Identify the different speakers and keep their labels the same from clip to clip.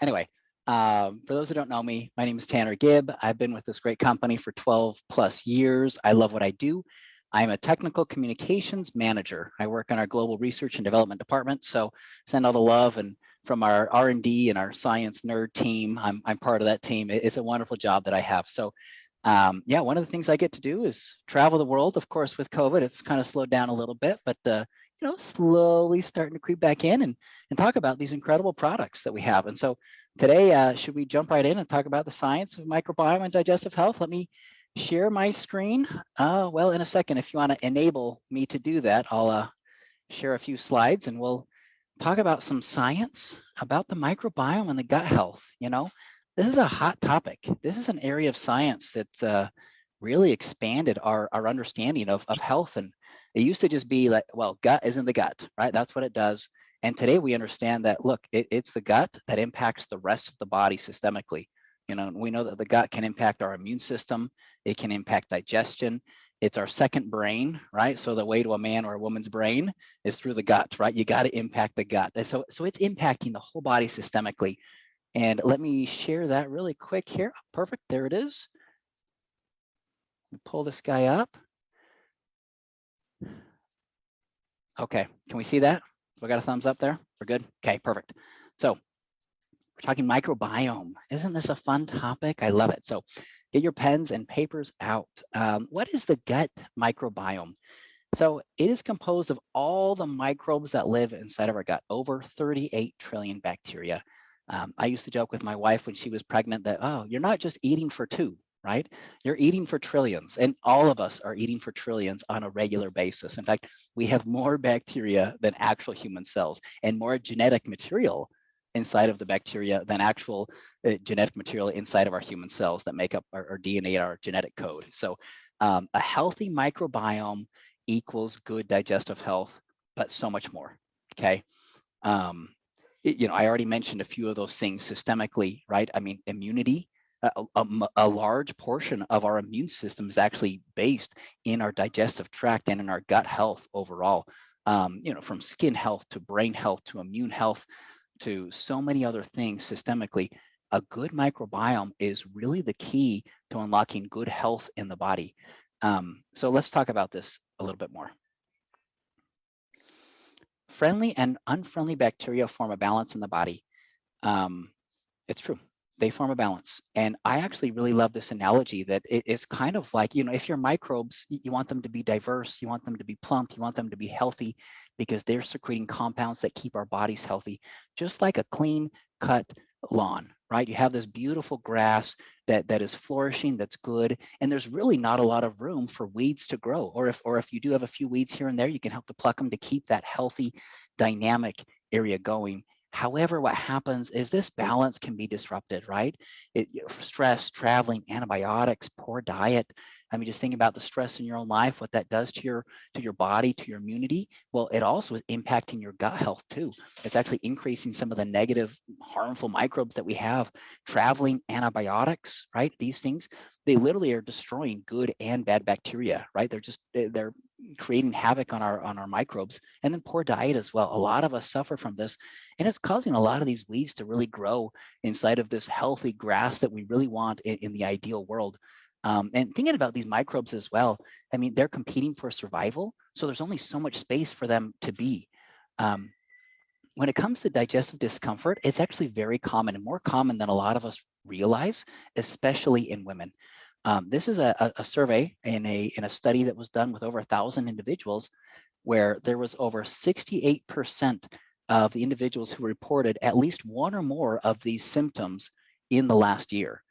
Speaker 1: Anyway, for those who don't know me, my name is Tanner Gibb. I've been with this great company for 12 plus years. I love what I do. I'm a technical communications manager. I work in our global research and development department. So send all the love and from our R&D and our science nerd team. I'm part of that team. It's a wonderful job that I have. So yeah, one of the things I get to do is travel the world. Of course, with COVID, it's kind of slowed down a little bit, but slowly starting to creep back in and talk about these incredible products that we have. And so today, should we jump right in and talk about the science of microbiome and digestive health? Let me share my screen. Well, in a second, if you want to enable me to do that, I'll share a few slides and we'll talk about some science about the microbiome and the gut health. This is a hot topic. This is an area of science that's really expanded our understanding of health. And it used to just be like, well, gut is in the gut, right? That's what it does. And today we understand that, look, it's the gut that impacts the rest of the body systemically. We know that the gut can impact our immune system. It can impact digestion. It's our second brain, right? So the way to a man or a woman's brain is through the gut, right? You got to impact the gut. And so it's impacting the whole body systemically. And let me share that really quick here. Perfect, there it is. Pull this guy up. Okay, can we see that? We got a thumbs up there? We're good? Okay, perfect. So we're talking microbiome. Isn't this a fun topic? I love it. So get your pens and papers out. What is the gut microbiome? So it is composed of all the microbes that live inside of our gut, over 38 trillion bacteria. I used to joke with my wife when she was pregnant that, oh, you're not just eating for two, right? You're eating for trillions, and all of us are eating for trillions on a regular basis. In fact, we have more bacteria than actual human cells and more genetic material inside of the bacteria than actual genetic material inside of our human cells that make up our DNA, our genetic code. So a healthy microbiome equals good digestive health, but so much more, okay? I already mentioned a few of those things systemically, right? I mean, immunity, a large portion of our immune system is actually based in our digestive tract and in our gut health overall. From skin health to brain health to immune health to so many other things systemically. A good microbiome is really the key to unlocking good health in the body. So let's talk about this a little bit more. Friendly and unfriendly bacteria form a balance in the body. It's true. They form a balance. And I actually really love this analogy that it's kind of like, if you're microbes, you want them to be diverse, you want them to be plump, you want them to be healthy because they're secreting compounds that keep our bodies healthy, just like a clean cut lawn, right? You have this beautiful grass that is flourishing, that's good, and there's really not a lot of room for weeds to grow. Or if you do have a few weeds here and there, you can help to pluck them to keep that healthy, dynamic area going. However, what happens is this balance can be disrupted, right? Stress, traveling, antibiotics, poor diet. I mean, just think about the stress in your own life, what that does to your body, to your immunity. Well, it also is impacting your gut health too. It's actually increasing some of the negative, harmful microbes that we have. Traveling, antibiotics, right? These things, they literally are destroying good and bad bacteria, right? They're creating havoc on our microbes. And then poor diet as well. A lot of us suffer from this, and it's causing a lot of these weeds to really grow inside of this healthy grass that we really want in the ideal world. And thinking about these microbes as well, I mean, they're competing for survival, so there's only so much space for them to be. When it comes to digestive discomfort, it's actually very common and more common than a lot of us realize, especially in women. This is a survey in a study that was done with over 1,000 individuals, where there was over 68% of the individuals who reported at least one or more of these symptoms in the last year.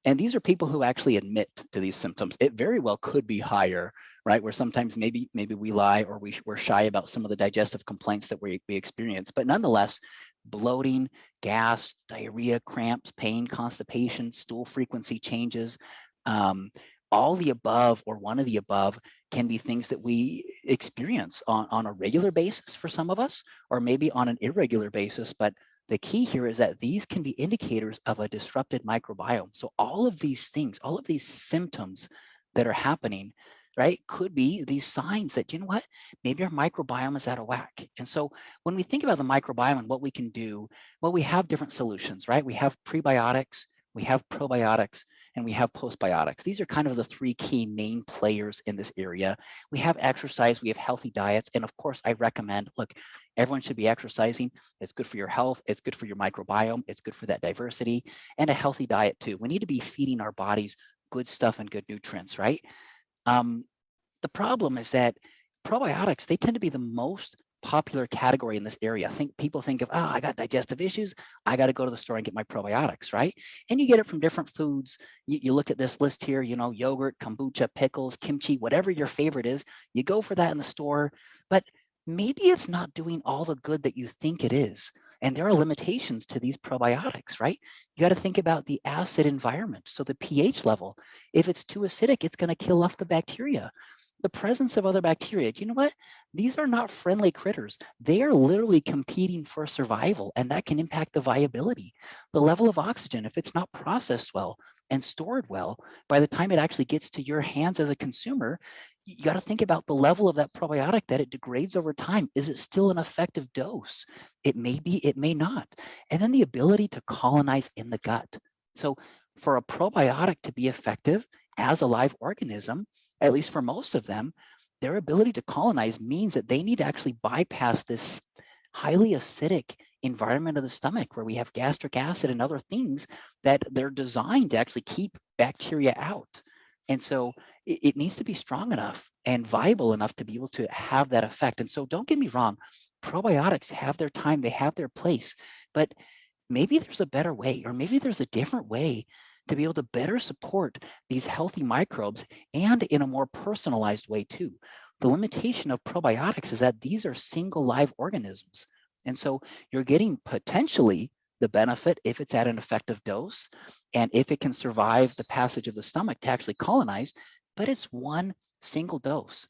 Speaker 1: And these are people who actually admit to these symptoms. It very well could be higher, right? Where sometimes maybe we lie or we're shy about some of the digestive complaints that we experience. But nonetheless, bloating, gas, diarrhea, cramps, pain, constipation, stool frequency changes, all the above or one of the above can be things that we experience on a regular basis for some of us, or maybe on an irregular basis. But the key here is that these can be indicators of a disrupted microbiome. So all of these things, all of these symptoms that are happening, right, could be these signs that, you know what, maybe our microbiome is out of whack. And so when we think about the microbiome and what we can do, well, we have different solutions, right? We have prebiotics, we have probiotics, and we have postbiotics. These are kind of the three key main players in this area. We have exercise, we have healthy diets, and of course, I recommend, look, everyone should be exercising. It's good for your health, it's good for your microbiome, it's good for that diversity, and a healthy diet too. We need to be feeding our bodies good stuff and good nutrients, right? Um, the problem is that probiotics, they tend to be the most popular category in this area. People think of, oh, I got digestive issues, I got to go to the store and get my probiotics, right? And you get it from different foods. You look at this list here, you know, yogurt, kombucha, pickles, kimchi, whatever your favorite is, you go for that in the store, but maybe it's not doing all the good that you think it is. And there are limitations to these probiotics, right? You got to think about the acid environment. So the pH level, if it's too acidic, it's going to kill off the bacteria. The presence of other bacteria, do you know what? These are not friendly critters. They are literally competing for survival, and that can impact the viability. The level of oxygen, if it's not processed well and stored well, by the time it actually gets to your hands as a consumer, you got to think about the level of that probiotic that it degrades over time. Is it still an effective dose? It may be, it may not. And then the ability to colonize in the gut. So for a probiotic to be effective as a live organism, at least for most of them, their ability to colonize means that they need to actually bypass this highly acidic environment of the stomach where we have gastric acid and other things that they're designed to actually keep bacteria out. And so it needs to be strong enough and viable enough to be able to have that effect. And so don't get me wrong, probiotics have their time, they have their place, but maybe there's a better way, or maybe there's a different way to be able to better support these healthy microbes and in a more personalized way too. The limitation of probiotics is that these are single live organisms. And so you're getting potentially the benefit if it's at an effective dose and if it can survive the passage of the stomach to actually colonize, but it's one single dose.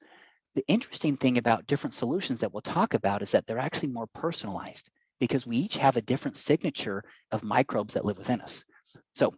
Speaker 1: The interesting thing about different solutions that we'll talk about is that they're actually more personalized because we each have a different signature of microbes that live within us. So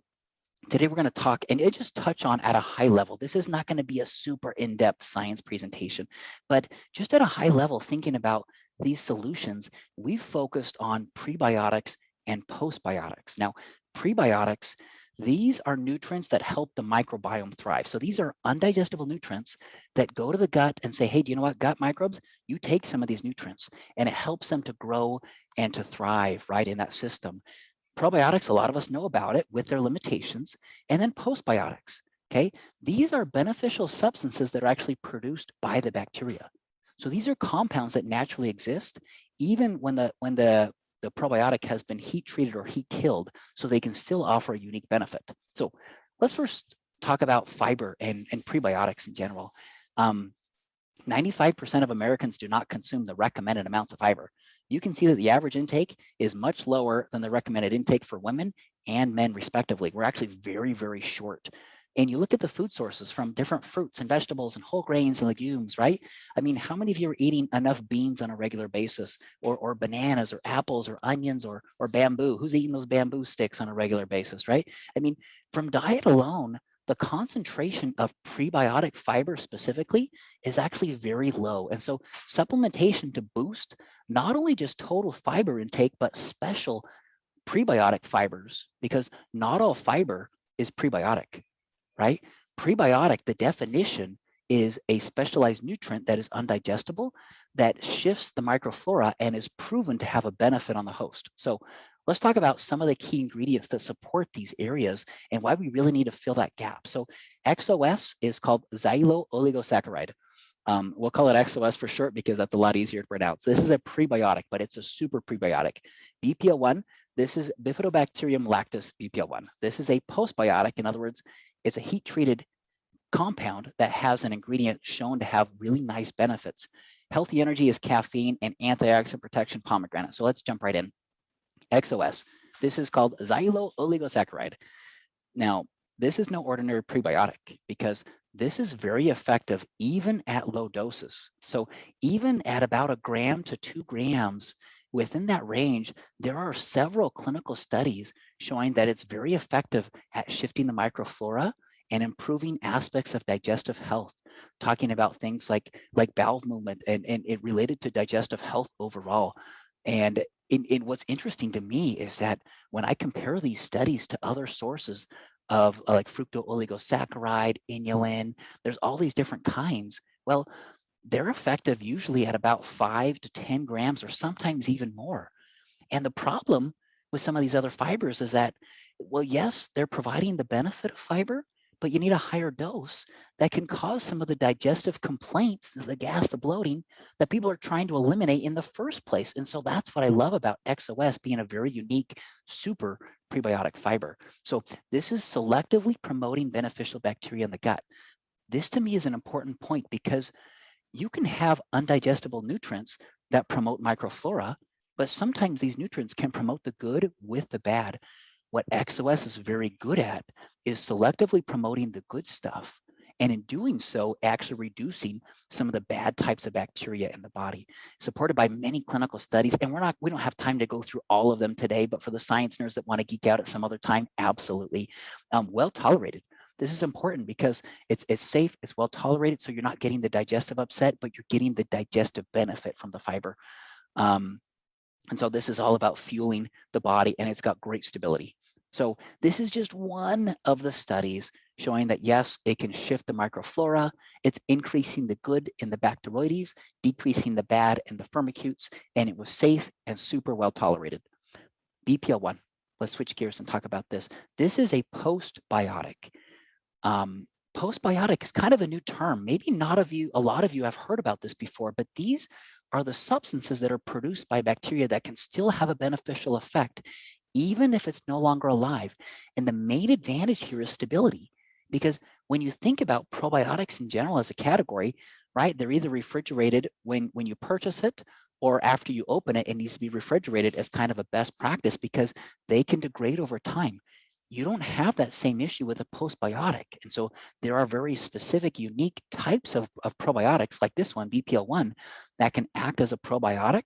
Speaker 1: today we're going to talk and just touch on at a high level. This is not going to be a super in-depth science presentation, but just at a high level, thinking about these solutions, we've focused on prebiotics and postbiotics. Now, prebiotics, these are nutrients that help the microbiome thrive. So these are undigestible nutrients that go to the gut and say, hey, do you know what, gut microbes, you take some of these nutrients and it helps them to grow and to thrive right in that system. Probiotics, a lot of us know about it with their limitations, and then postbiotics, okay? These are beneficial substances that are actually produced by the bacteria. So these are compounds that naturally exist, even when the probiotic has been heat treated or heat killed, so they can still offer a unique benefit. So let's first talk about fiber and prebiotics in general. 95% of Americans do not consume the recommended amounts of fiber. You can see that the average intake is much lower than the recommended intake for women and men, respectively. We're actually very, very short. And you look at the food sources from different fruits and vegetables and whole grains and legumes, right? I mean, how many of you are eating enough beans on a regular basis, or bananas, or apples, or onions, or bamboo? Who's eating those bamboo sticks on a regular basis, right? I mean, from diet alone, the concentration of prebiotic fiber specifically is actually very low. And so supplementation to boost not only just total fiber intake, but special prebiotic fibers, because not all fiber is prebiotic, right? Prebiotic, the definition is a specialized nutrient that is undigestible, that shifts the microflora and is proven to have a benefit on the host. So let's talk about some of the key ingredients that support these areas and why we really need to fill that gap. So XOS is called xylo-oligosaccharide. We'll call it XOS for short because that's a lot easier to pronounce. This is a prebiotic, but it's a super prebiotic. BPL1, this is Bifidobacterium lactis BPL1. This is a postbiotic. In other words, it's a heat-treated compound that has an ingredient shown to have really nice benefits. Healthy energy is caffeine and antioxidant protection pomegranate. So let's jump right in. XOS, this is called xylo-oligosaccharide. Now, this is no ordinary prebiotic because this is very effective even at low doses. So even at about 1 gram to 2 grams, within that range, there are several clinical studies showing that it's very effective at shifting the microflora and improving aspects of digestive health, talking about things like bowel movement and it related to digestive health overall. And in what's interesting to me is that when I compare these studies to other sources of like fructooligosaccharide, inulin, there's all these different kinds. Well, they're effective usually at about 5 to 10 grams or sometimes even more. And the problem with some of these other fibers is that, well, yes, they're providing the benefit of fiber, but you need a higher dose that can cause some of the digestive complaints, the gas, the bloating that people are trying to eliminate in the first place. And so that's what I love about XOS being a very unique super prebiotic fiber. So this is selectively promoting beneficial bacteria in the gut. This to me is an important point because you can have undigestible nutrients that promote microflora, but sometimes these nutrients can promote the good with the bad. What XOS is very good at is selectively promoting the good stuff. And in doing so, actually reducing some of the bad types of bacteria in the body, supported by many clinical studies. And we don't have time to go through all of them today, but for the science nerds that want to geek out at some other time, absolutely. Well tolerated. This is important because it's safe, it's well tolerated, so you're not getting the digestive upset, but you're getting the digestive benefit from the fiber. And so this is all about fueling the body, and it's got great stability. So this is just one of the studies showing that, yes, it can shift the microflora. It's increasing the good in the Bacteroides, decreasing the bad in the Firmicutes, and it was safe and super well tolerated. BPL1, let's switch gears and talk about this. This is a postbiotic. Postbiotic is kind of a new term. Maybe a lot of you have heard about this before, but these are the substances that are produced by bacteria that can still have a beneficial effect, even if it's no longer alive. And the main advantage here is stability, because when you think about probiotics in general as a category, right, they're either refrigerated when you purchase it, or after you open it, it needs to be refrigerated as kind of a best practice because they can degrade over time. You don't have that same issue with a postbiotic. And so there are very specific, unique types of probiotics like this one, BPL1, that can act as a probiotic,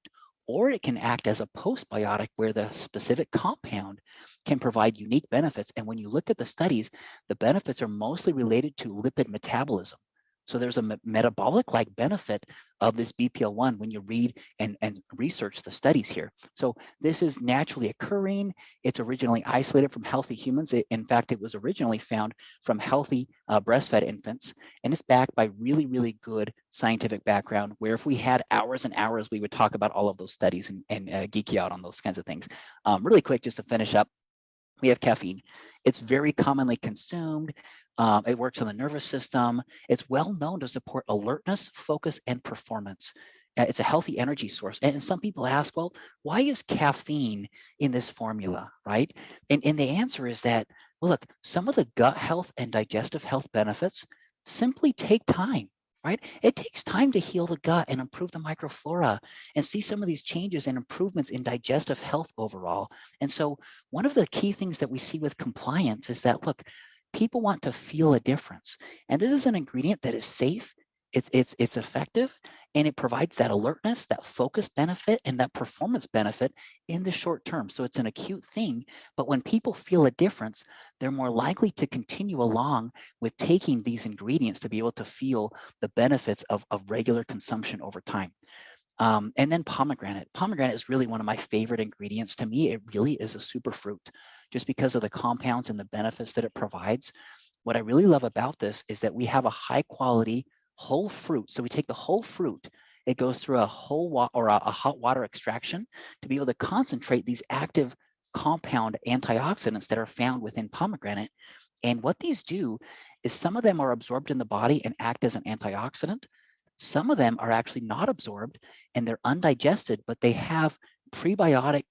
Speaker 1: or it can act as a postbiotic where the specific compound can provide unique benefits. And when you look at the studies, the benefits are mostly related to lipid metabolism. So there's a metabolic-like benefit of this BPL1 when you read and research the studies here. So this is naturally occurring. It's originally isolated from healthy humans. In fact, it was originally found from healthy breastfed infants, and it's backed by really, really good scientific background where if we had hours and hours, we would talk about all of those studies and geek you out on those kinds of things. Really quick, just to finish up, we have caffeine. It's very commonly consumed. It works on the nervous system. It's well known to support alertness, focus, and performance. It's a healthy energy source. And some people ask, well, why is caffeine in this formula, right? And the answer is that, well, look, some of the gut health and digestive health benefits simply take time. Right? It takes time to heal the gut and improve the microflora and see some of these changes and improvements in digestive health overall. And so one of the key things that we see with compliance is that, look, people want to feel a difference. And this is an ingredient that is safe, it's effective, and it provides that alertness, that focus benefit, and that performance benefit in the short term. So it's an acute thing, but when people feel a difference, they're more likely to continue along with taking these ingredients to be able to feel the benefits of regular consumption over time. And then pomegranate. Pomegranate is really one of my favorite ingredients. To me, it really is a superfruit just because of the compounds and the benefits that it provides. What I really love about this is that we have a high quality whole fruit. So we take the whole fruit, it goes through a hot water extraction to be able to concentrate these active compound antioxidants that are found within pomegranate. And what these do is some of them are absorbed in the body and act as an antioxidant. Some of them are actually not absorbed and they're undigested, but they have prebiotic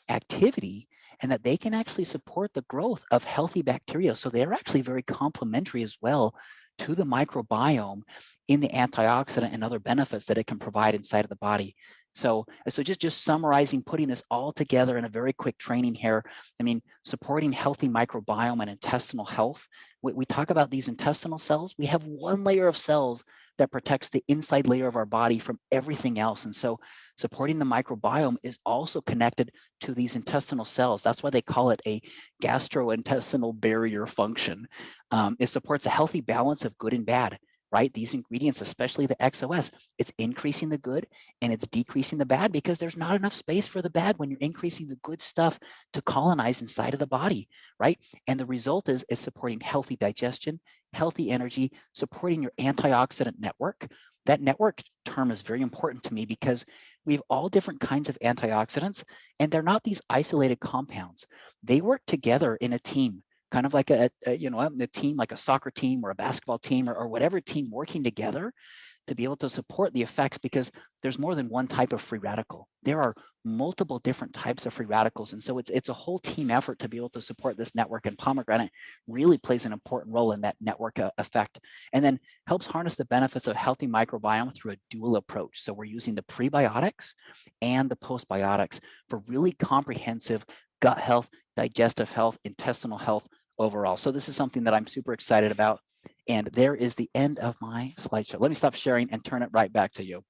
Speaker 1: activity and that they can actually support the growth of healthy bacteria. So they're actually very complementary as well to the microbiome in the antioxidant and other benefits that it can provide inside of the body. So just summarizing, putting this all together in a very quick training here. I mean, supporting healthy microbiome and intestinal health. We talk about these intestinal cells. We have one layer of cells that protects the inside layer of our body from everything else. And so supporting the microbiome is also connected to these intestinal cells. That's why they call it a gastrointestinal barrier function. It supports a healthy balance of good and bad, right? These ingredients, especially the XOS, it's increasing the good and it's decreasing the bad because there's not enough space for the bad when you're increasing the good stuff to colonize inside of the body, right? And the result is it's supporting healthy digestion, healthy energy, supporting your antioxidant network. That network term is very important to me because we have all different kinds of antioxidants, and they're not these isolated compounds. They work together in a team, kind of like a team, like a soccer team or a basketball team or whatever team working together to be able to support the effects, because there's more than one type of free radical. There are multiple different types of free radicals. And so it's a whole team effort to be able to support this network, and pomegranate really plays an important role in that network effect, and then helps harness the benefits of healthy microbiome through a dual approach. So we're using the prebiotics and the postbiotics for really comprehensive gut health, digestive health, intestinal health overall. So this is something that I'm super excited about. And there is the end of my slideshow. Let me stop sharing and turn it right back to you.